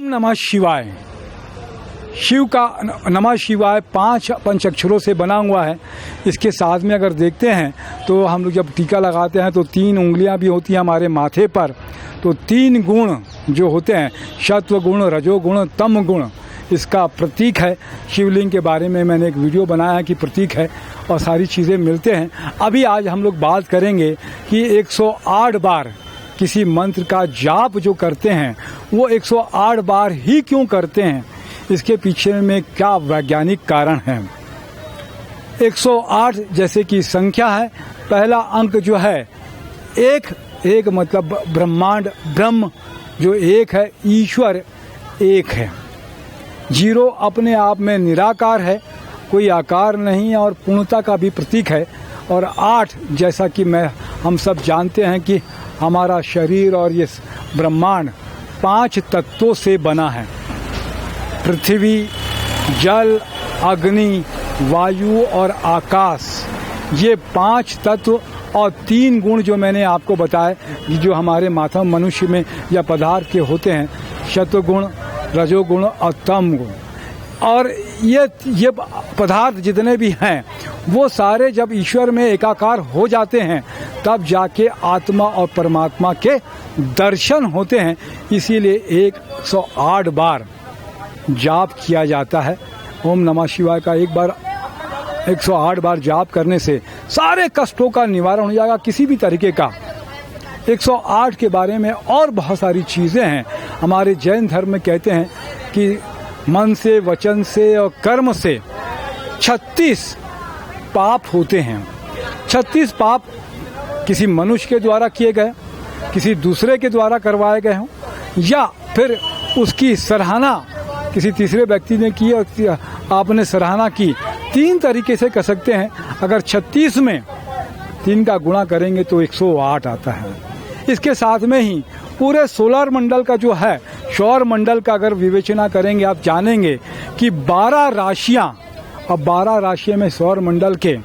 ओम नमः शिवाय। शिव का नमः शिवाय 5 पंचाक्षरों से बना हुआ है। इसके साथ में अगर देखते हैं तो हम लोग जब टीका लगाते हैं तो 3 उंगलियां भी होती हैं हमारे माथे पर। तो 3 गुण जो होते हैं, सत्व गुण, रजोगुण, तम गुण, इसका प्रतीक है। शिवलिंग के बारे में मैंने एक वीडियो बनाया है कि प्रतीक है और सारी चीज़ें मिलते हैं। अभी आज हम लोग बात करेंगे कि 108 बार किसी मंत्र का जाप जो करते हैं वो 108 बार ही क्यों करते हैं, इसके पीछे में क्या वैज्ञानिक कारण है। 108 जैसे कि संख्या है, पहला अंक जो है एक मतलब ब्रह्मांड, ब्रह्म जो एक है, ईश्वर एक है। 0 अपने आप में निराकार है, कोई आकार नहीं है और पूर्णता का भी प्रतीक है। और 8 जैसा कि हम सब जानते हैं कि हमारा शरीर और ये ब्रह्मांड 5 तत्वों से बना है। पृथ्वी, जल, अग्नि, वायु और आकाश, ये 5 तत्व और 3 गुण जो मैंने आपको बताए जो हमारे मानव मनुष्य में या पदार्थ के होते हैं, सत्वगुण, रजोगुण और तम गुण। और ये पदार्थ जितने भी हैं वो सारे जब ईश्वर में एकाकार हो जाते हैं तब जाके आत्मा और परमात्मा के दर्शन होते हैं। इसीलिए 108 बार जाप किया जाता है। ओम नमः शिवाय का 108 बार जाप करने से सारे कष्टों का निवारण हो जाएगा, किसी भी तरीके का। 108 के बारे में और बहुत सारी चीज़ें हैं। हमारे जैन धर्म में कहते हैं कि मन से, वचन से और कर्म से 36 पाप होते हैं। 36 पाप किसी मनुष्य के द्वारा किए गए, किसी दूसरे के द्वारा करवाए गए हों, या फिर उसकी सराहना किसी तीसरे व्यक्ति ने की और आपने सराहना की। 3 तरीके से कर सकते हैं। अगर 36 में 3 का गुणा करेंगे तो 108 आता है। इसके साथ में ही पूरे सोलर मंडल का जो है, सौर मंडल का अगर विवेचना करेंगे आप जानेंगे कि 12 राशियां और 12 राशियों में सौर मंडल के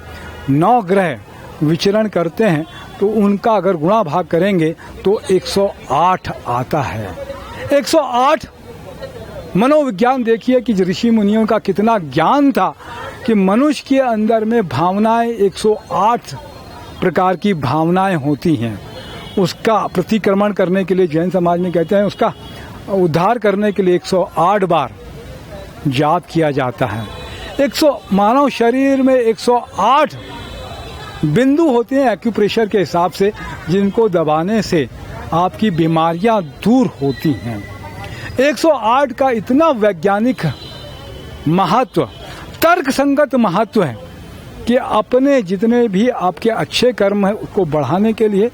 9 ग्रह विचरण करते हैं। तो उनका अगर गुणा भाग करेंगे तो 108 आता है। 108 मनोविज्ञान देखिए कि ऋषि मुनियों का कितना ज्ञान था कि मनुष्य के अंदर में भावनाएं 108 प्रकार की भावनाएं होती हैं। उसका प्रतिक्रमण करने के लिए जैन समाज में कहते हैं उसका उद्धार करने के लिए 108 बार जाप किया जाता है। मानव शरीर में 108 बिंदु होते हैं एक्यूप्रेशर के हिसाब से, जिनको दबाने से आपकी बीमारियां दूर होती हैं। 108 का इतना वैज्ञानिक महत्व, तर्क संगत महत्व है कि अपने जितने भी आपके अच्छे कर्म है उसको बढ़ाने के लिए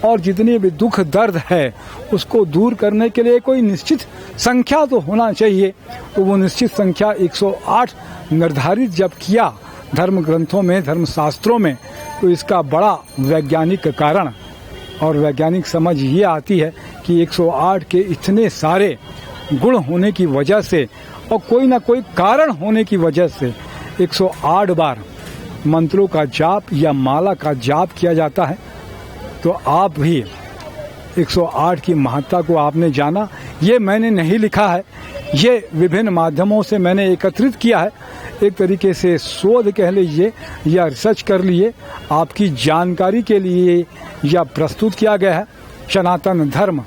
और जितने भी दुख दर्द है उसको दूर करने के लिए कोई निश्चित संख्या तो होना चाहिए। तो वो निश्चित संख्या 108 निर्धारित जब किया धर्म ग्रंथों में, धर्म शास्त्रों में, तो इसका बड़ा वैज्ञानिक कारण और वैज्ञानिक समझ ये आती है कि 108 के इतने सारे गुण होने की वजह से और कोई ना कोई कारण होने की वजह से 108 बार मंत्रों का जाप या माला का जाप किया जाता है। तो आप भी 108 की महत्ता को आपने जाना। ये मैंने नहीं लिखा है, ये विभिन्न माध्यमों से मैंने एकत्रित किया है। एक तरीके से शोध कह लीजिए या रिसर्च कर लिए, आपकी जानकारी के लिए या प्रस्तुत किया गया है। सनातन धर्म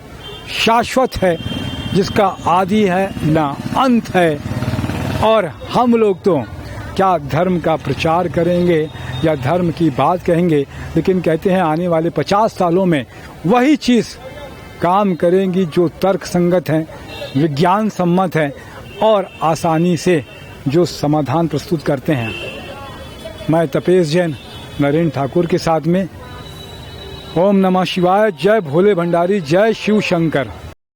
शाश्वत है, जिसका आदि है ना अंत है। और हम लोग तो क्या धर्म का प्रचार करेंगे या धर्म की बात कहेंगे, लेकिन कहते हैं आने वाले 50 सालों में वही चीज़ काम करेंगी जो तर्क संगत है, विज्ञान सम्मत है और आसानी से जो समाधान प्रस्तुत करते हैं। मैं तपेश जैन नरेंद्र ठाकुर के साथ में ओम नमः शिवाय। जय भोले भंडारी, जय शिव शंकर।